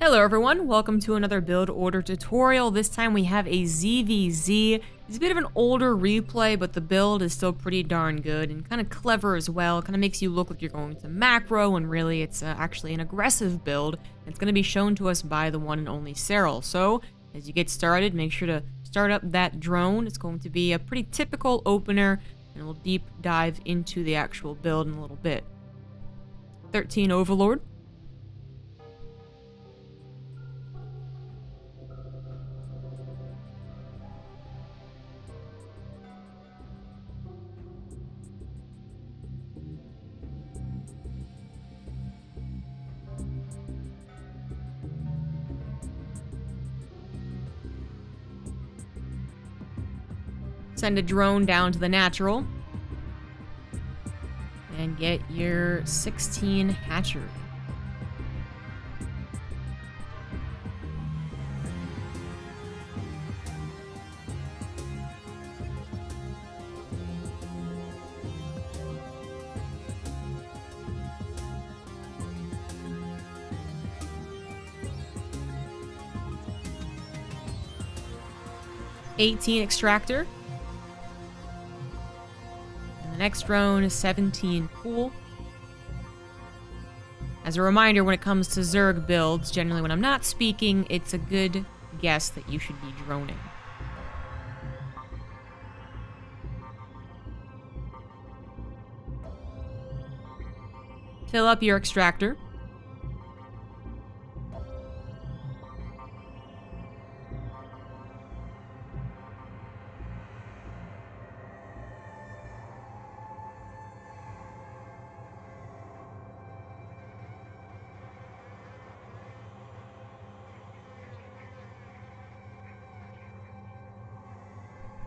Hello everyone, welcome to another build order tutorial. This time we have a ZvZ. It's a bit of an older replay, but the build is still pretty darn good and kind of clever as well. Kind of makes you look like you're going to macro, when really it's actually an aggressive build. It's going to be shown to us by the one and only Serral. So, as you get started, make sure to start up that drone. It's going to be a pretty typical opener, and we'll deep dive into the actual build in a little bit. 13 Overlord. Send a drone down to the natural. And get your 16 hatchery. $18 extractor. The next drone is 17 pool. As a reminder, when it comes to Zerg builds, generally when I'm not speaking, it's a good guess that you should be droning. Fill up your extractor.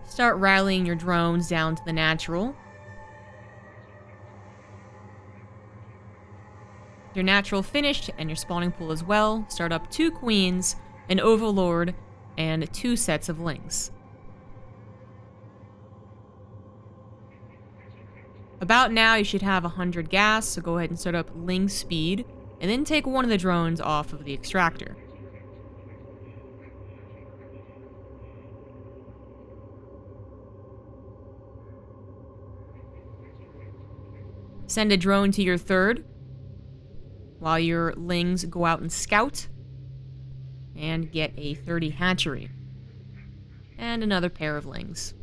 Start rallying your drones down to the natural. Your natural finished and your spawning pool as well. Start up 2 queens, an overlord, and 2 sets of lings. About now you should have 100 gas, so go ahead and start up ling speed, and then take one of the drones off of the extractor. Send a drone to your third, while your lings go out and scout, and get a 30 hatchery, and another pair of lings.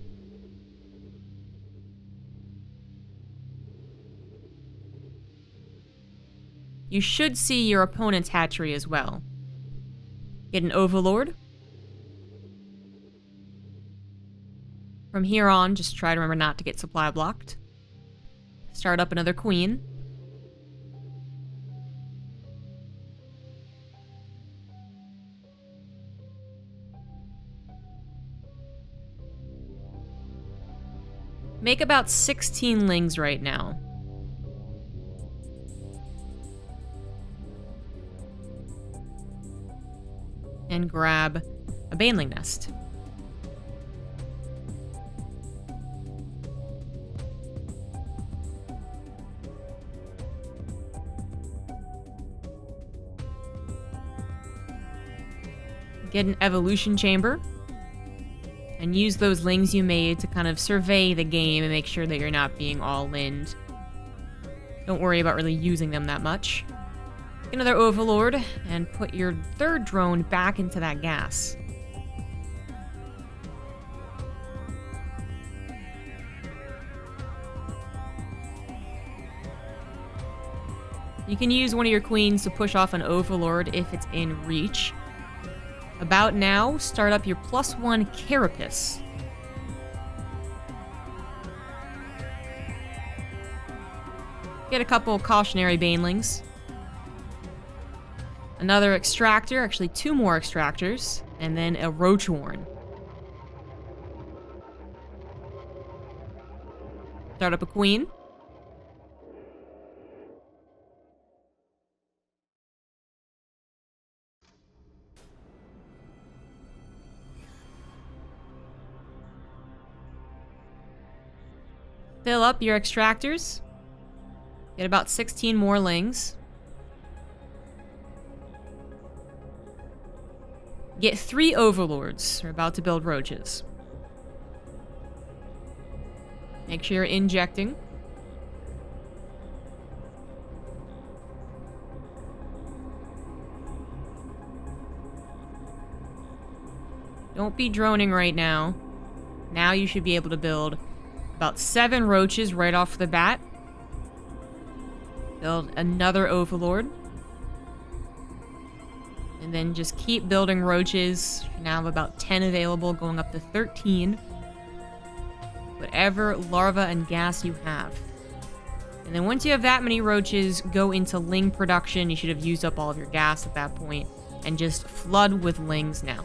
You should see your opponent's hatchery as well. Get an overlord. From here on, just try to remember not to get supply blocked. Start up another queen. Make about 16 lings right now. And grab a baneling nest. Get an evolution chamber, and use those lings you made to kind of survey the game and make sure that you're not being all-linned. Don't worry about really using them that much. Get another overlord, and put your third drone back into that gas. You can use one of your queens to push off an overlord if it's in reach. About now, start up your +1 Carapace. Get a couple cautionary banelings. Another extractor, actually 2 more extractors, and then a roach warren. Start up a queen. Fill up your extractors. Get about 16 more lings. Get 3 overlords. We're about to build roaches. Make sure you're injecting. Don't be droning right now. Now you should be able to build about 7 roaches right off the bat. Build another overlord. And then just keep building roaches. You now have about 10 available, going up to 13. Whatever larva and gas you have. And then once you have that many roaches, go into ling production. You should have used up all of your gas at that point. And just flood with lings now.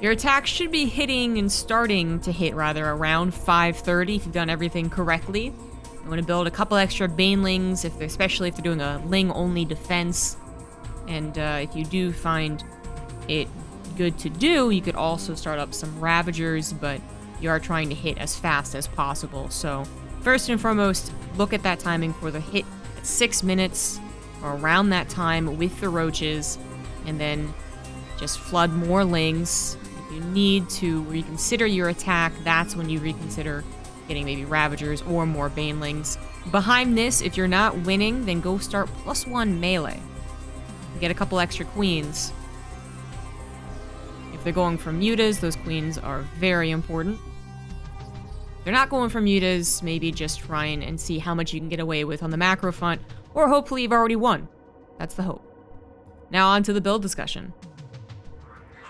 Your attack should be hitting and starting to hit, rather, around 5:30 if you've done everything correctly. You want to build a couple extra banelings, especially if they're doing a ling-only defense. And if you do find it good to do, you could also start up some ravagers, but you are trying to hit as fast as possible. So first and foremost, look at that timing for the hit at 6 minutes or around that time with the roaches, and then just flood more lings. If you need to reconsider your attack, that's when you reconsider getting maybe ravagers or more banelings. Behind this, if you're not winning, then go start +1 melee. Get a couple extra queens. If they're going for mutas, those queens are very important. If they're not going for mutas, maybe just try and see how much you can get away with on the macro front, or hopefully you've already won. That's the hope. Now on to the build discussion.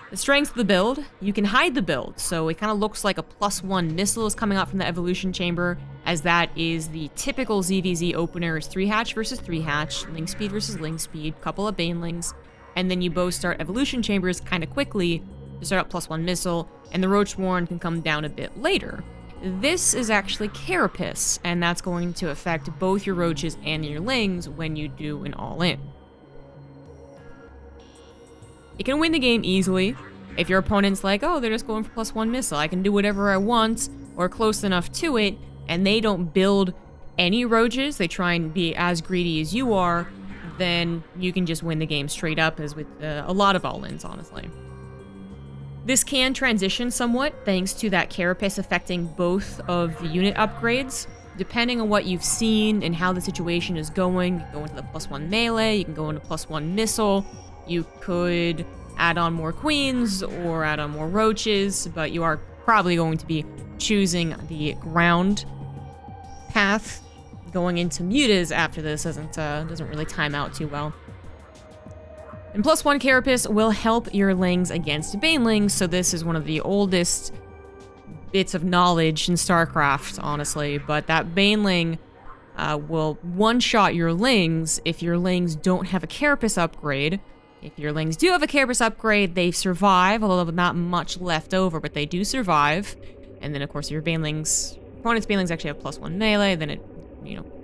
The strengths of the build, you can hide the build, so it kind of looks like a +1 missile is coming out from the evolution chamber, as that is the typical ZvZ opener is 3 hatch versus 3 hatch, ling speed versus ling speed, couple of banelings, and then you both start evolution chambers kind of quickly to start up +1 missile, and the roach warren can come down a bit later. This is actually Carapace, and that's going to affect both your roaches and your lings when you do an all-in. You can win the game easily. If your opponent's like, oh, they're just going for +1 missile, I can do whatever I want, or close enough to it, and they don't build any roaches, they try and be as greedy as you are, then you can just win the game straight up, as with a lot of all-ins, honestly. This can transition somewhat, thanks to that Carapace affecting both of the unit upgrades. Depending on what you've seen and how the situation is going, you can go into the +1 melee, you can go into +1 missile, you could add on more queens or add on more roaches, but you are probably going to be choosing the ground path. Going into mutas after this doesn't really time out too well. And +1 Carapace will help your lings against banelings, so this is one of the oldest bits of knowledge in StarCraft, honestly, but that baneling will one-shot your lings if your lings don't have a Carapace upgrade. If your lings do have a Carapace upgrade, they survive, although not much left over, but they do survive. And then, of course, your opponent's banelings actually have +1 melee, then it,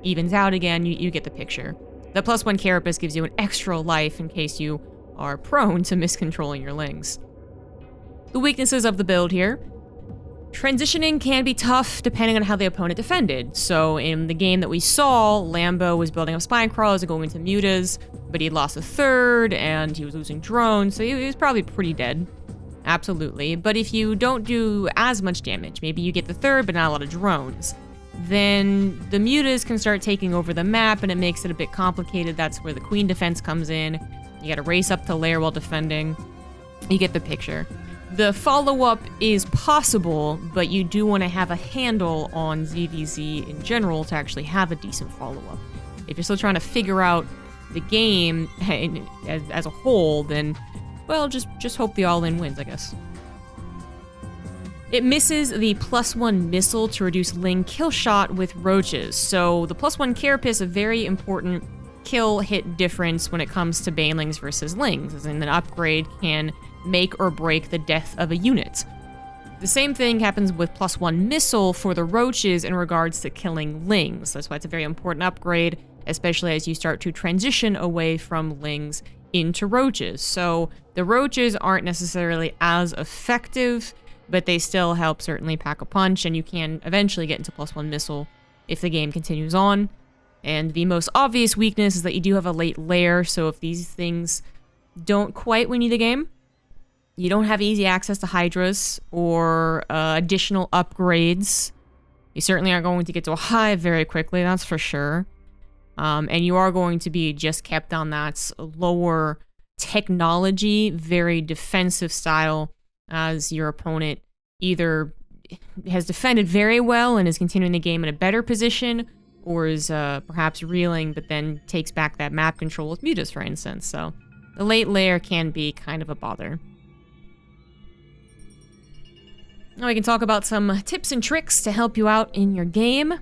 evens out again. You get the picture. The +1 Carapace gives you an extra life in case you are prone to miscontrolling your lings. The weaknesses of the build here. Transitioning can be tough depending on how the opponent defended. So in the game that we saw, Lambo was building up spine crawlers and going into mutas, but he lost a third and he was losing drones, so he was probably pretty dead. Absolutely. But if you don't do as much damage, maybe you get the third but not a lot of drones, then the mutas can start taking over the map and it makes it a bit complicated. That's where the queen defense comes in. You gotta race up to lair while defending. You get the picture. The follow-up is possible, but you do want to have a handle on ZvZ in general to actually have a decent follow-up. If you're still trying to figure out the game as a whole, then, well, just hope the all-in wins, I guess. It misses the +1 missile to reduce ling kill shot with roaches, so the +1 Carapace, a very important kill-hit difference when it comes to banelings versus lings, as in an upgrade can make or break the death of a unit. The same thing happens with +1 missile for the roaches in regards to killing lings. That's why it's a very important upgrade, especially as you start to transition away from lings into roaches. So the roaches aren't necessarily as effective, but they still help certainly pack a punch, and you can eventually get into +1 missile if the game continues on. And the most obvious weakness is that you do have a late layer, so if these things don't quite win you the game, you don't have easy access to Hydras or additional upgrades. You certainly aren't going to get to a hive very quickly, that's for sure. And you are going to be just kept on that lower technology, very defensive style, as your opponent either has defended very well and is continuing the game in a better position, or is perhaps reeling, but then takes back that map control with mutas, for instance. So the late layer can be kind of a bother. Now we can talk about some tips and tricks to help you out in your game.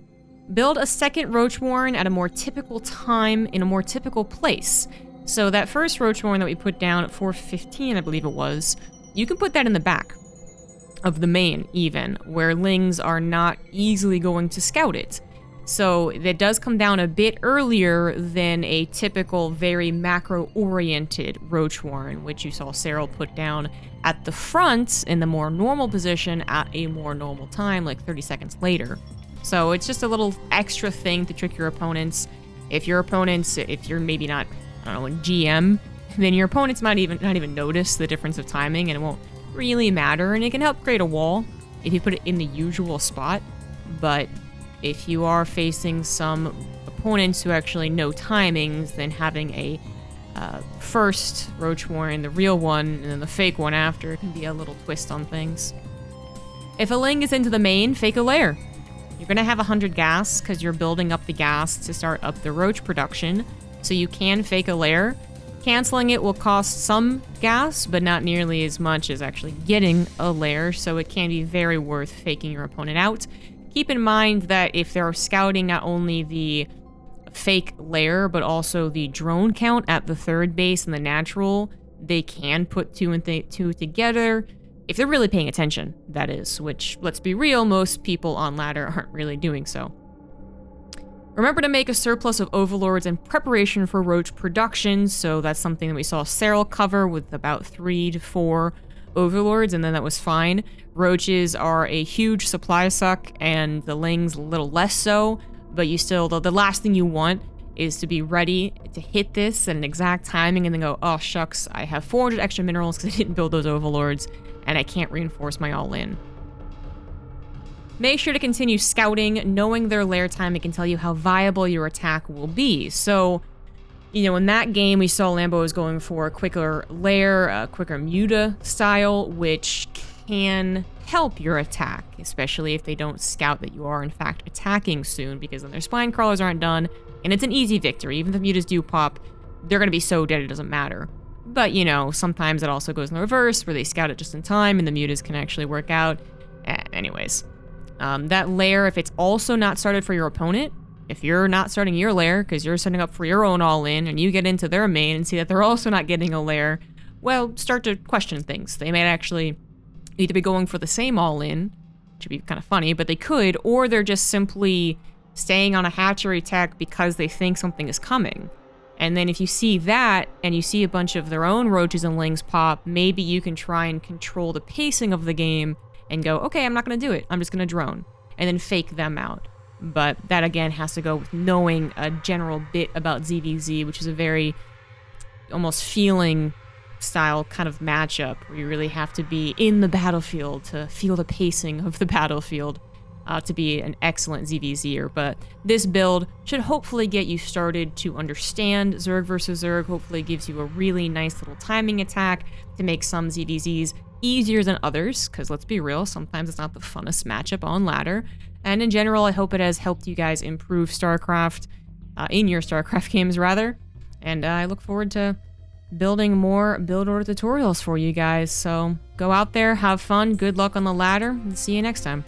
Build a second Roach Warren at a more typical time in a more typical place. So that first Roach Warren that we put down at 415, I believe it was, you can put that in the back of the main even, where Lings are not easily going to scout it. So that does come down a bit earlier than a typical, very macro-oriented Roach Warren, which you saw Serral put down at the front in the more normal position at a more normal time, like 30 seconds later. So it's just a little extra thing to trick your opponents. If your opponents, if you're maybe not, I don't know, in GM, then your opponents might not even notice the difference of timing, and it won't really matter, and it can help create a wall if you put it in the usual spot. But if you are facing some opponents who actually know timings, then having a first Roach Warren, the real one, and then the fake one after, can be a little twist on things. If a Ling is into the main, fake a lair. You're going to have 100 gas because you're building up the gas to start up the roach production, so you can fake a lair. Canceling it will cost some gas, but not nearly as much as actually getting a lair, so it can be very worth faking your opponent out. Keep in mind that if they're scouting not only the fake lair, but also the drone count at the third base and the natural, they can put two and two together. If they're really paying attention, that is, which, let's be real, most people on ladder aren't really doing so. Remember to make a surplus of overlords in preparation for roach production, so that's something that we saw Serral cover with about 3 to 4 overlords, and then that was fine. Roaches are a huge supply suck, and the Lings a little less so, but you still, the last thing you want is to be ready to hit this at an exact timing and then go, oh shucks, I have 400 extra minerals because I didn't build those overlords, and I can't reinforce my all-in. Make sure to continue scouting. Knowing their lair time, it can tell you how viable your attack will be. So, you know, in that game, we saw Lambo was going for a quicker lair, a quicker muta style, which can help your attack, especially if they don't scout that you are, in fact, attacking soon, because then their spine crawlers aren't done, and it's an easy victory. Even if the mutas do pop, they're going to be so dead it doesn't matter. But, you know, sometimes it also goes in the reverse, where they scout it just in time, and the mutas can actually work out. Anyways. That lair, if it's also not started for your opponent, if you're not starting your lair because you're setting up for your own all-in and you get into their main and see that they're also not getting a lair, well, start to question things. They might actually either be going for the same all-in, which would be kind of funny, but they could, or they're just simply staying on a hatchery tech because they think something is coming. And then if you see that, and you see a bunch of their own roaches and lings pop, maybe you can try and control the pacing of the game and go, okay, I'm not going to do it. I'm just going to drone. And then fake them out. But that, again, has to go with knowing a general bit about ZvZ, which is a very almost feeling style kind of matchup, where you really have to be in the battlefield to feel the pacing of the battlefield to be an excellent ZvZer. But this build should hopefully get you started to understand Zerg versus Zerg. Hopefully gives you a really nice little timing attack to make some ZvZs easier than others, because let's be real, sometimes it's not the funnest matchup on ladder. And in general, I hope it has helped you guys improve StarCraft, in your StarCraft games rather. And I look forward to building more build order tutorials for you guys. So go out there, have fun, good luck on the ladder, and see you next time.